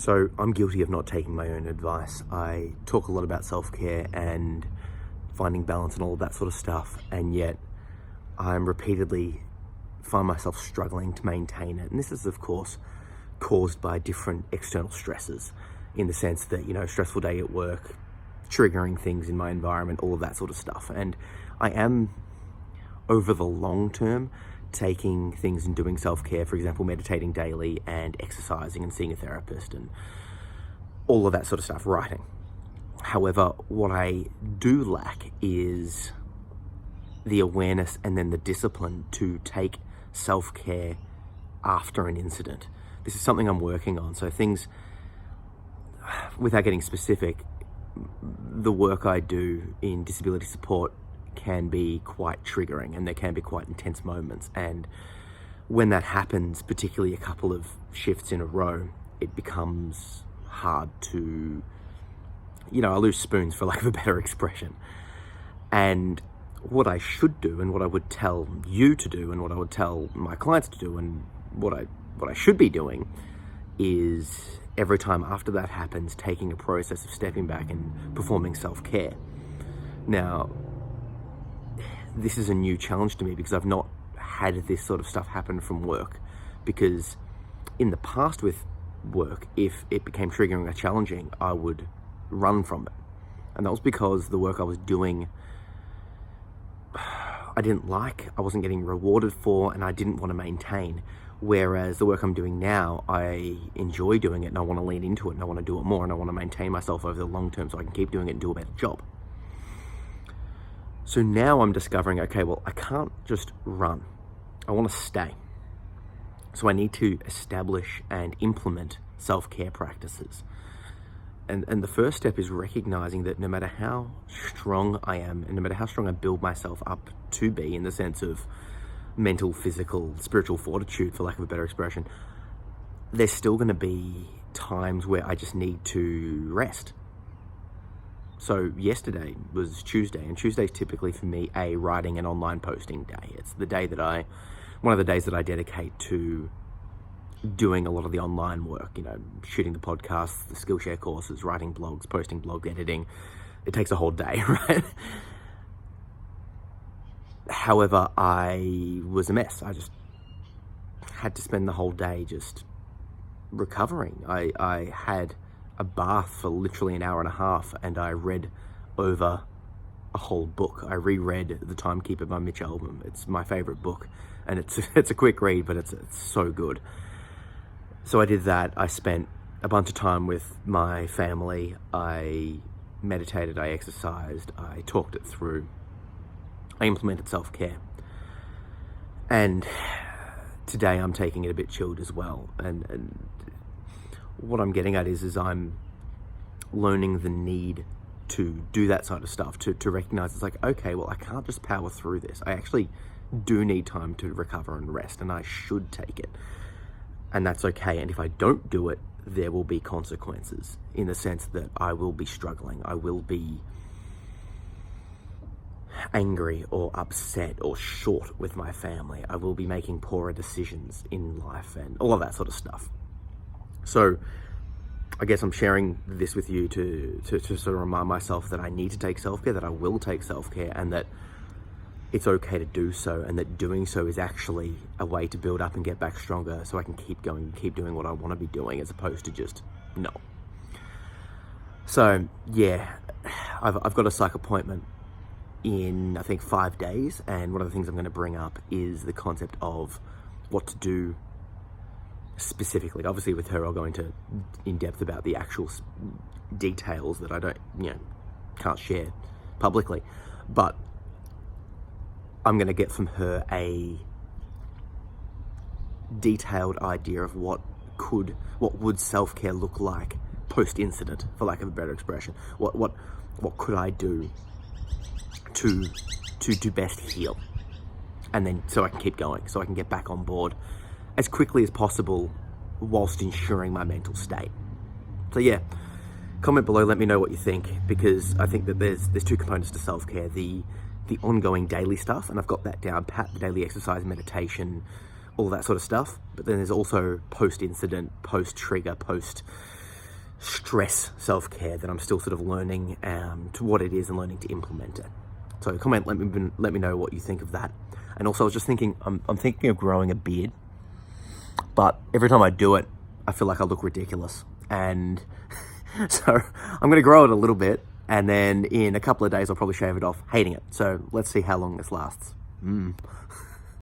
So I'm guilty of not taking my own advice. I talk a lot about self-care and finding balance and all of that sort of stuff, and yet I'm repeatedly find myself struggling to maintain it. And this is, of course, caused by different external stresses, in the sense that, stressful day at work, triggering things in my environment, all of that sort of stuff. And I am, over the long term, taking things and doing self-care, for example, meditating daily and exercising and seeing a therapist and all of that sort of stuff, writing. However, what I do lack is the awareness and then the discipline to take self-care after an incident. This is something I'm working on. So things, without getting specific, the work I do in disability support can be quite triggering, and there can be quite intense moments. And when that happens, particularly a couple of shifts in a row, it becomes hard to, I lose spoons, for lack of a better expression. And what I should do, and what I would tell you to do, and what I would tell my clients to do, and what I should be doing, is every time after that happens, taking a process of stepping back and performing self-care. Now, this is a new challenge to me because I've not had this sort of stuff happen from work. Because in the past with work, if it became triggering or challenging, I would run from it. And that was because the work I was doing, I didn't like, I wasn't getting rewarded for, and I didn't want to maintain. Whereas the work I'm doing now, I enjoy doing it, and I want to lean into it, and I want to do it more, and I want to maintain myself over the long term so I can keep doing it and do a better job. So now I'm discovering, okay, well, I can't just run. I want to stay. So I need to establish and implement self-care practices. And the first step is recognizing that no matter how strong I am, and no matter how strong I build myself up to be, in the sense of mental, physical, spiritual fortitude, for lack of a better expression, there's still going to be times where I just need to rest. So yesterday was Tuesday, and Tuesday's typically for me a writing and online posting day. It's the day that one of the days that I dedicate to doing a lot of the online work, shooting the podcasts, the Skillshare courses, writing blogs, posting blog editing. It takes a whole day, right? However, I was a mess. I just had to spend the whole day just recovering. I had a bath for literally an hour and a half, and I read over a whole book. I reread The Timekeeper by Mitch Albom. It's my favorite book, and it's a quick read, but it's so good. So I did that. I spent a bunch of time with my family. I meditated, I exercised, I talked it through. I implemented self-care. And today I'm taking it a bit chilled as well. And what I'm getting at is I'm learning the need to do that sort of stuff, to recognize it's like, okay, well, I can't just power through this. I actually do need time to recover and rest, and I should take it. And that's okay. And if I don't do it, there will be consequences, in the sense that I will be struggling. I will be angry or upset or short with my family. I will be making poorer decisions in life and all of that sort of stuff. So I guess I'm sharing this with you to sort of remind myself that I need to take self-care, that I will take self-care, and that it's okay to do so, and that doing so is actually a way to build up and get back stronger, so I can keep going and keep doing what I want to be doing, as opposed to just no. So yeah, I've got a psych appointment in, I think, 5 days, and one of the things I'm going to bring up is the concept of what to do specifically. Obviously with her, I'll go into in depth about the actual details that I can't share publicly, but I'm going to get from her a detailed idea of what would self-care look like post-incident, for lack of a better expression. What could I do to best heal, and then so I can keep going, so I can get back on board as quickly as possible whilst ensuring my mental state. So yeah, comment below, let me know what you think, because I think that there's two components to self-care: the ongoing daily stuff, and I've got that down pat, the daily exercise, meditation, all that sort of stuff. But then there's also post-incident, post-trigger, post stress self-care that I'm still sort of learning to what it is and learning to implement it. So comment, let me know what you think of that. And also I was just thinking, I'm thinking of growing a beard, but every time I do it, I feel like I look ridiculous. And so I'm going to grow it a little bit, and then in a couple of days I'll probably shave it off, hating it. So let's see how long this lasts.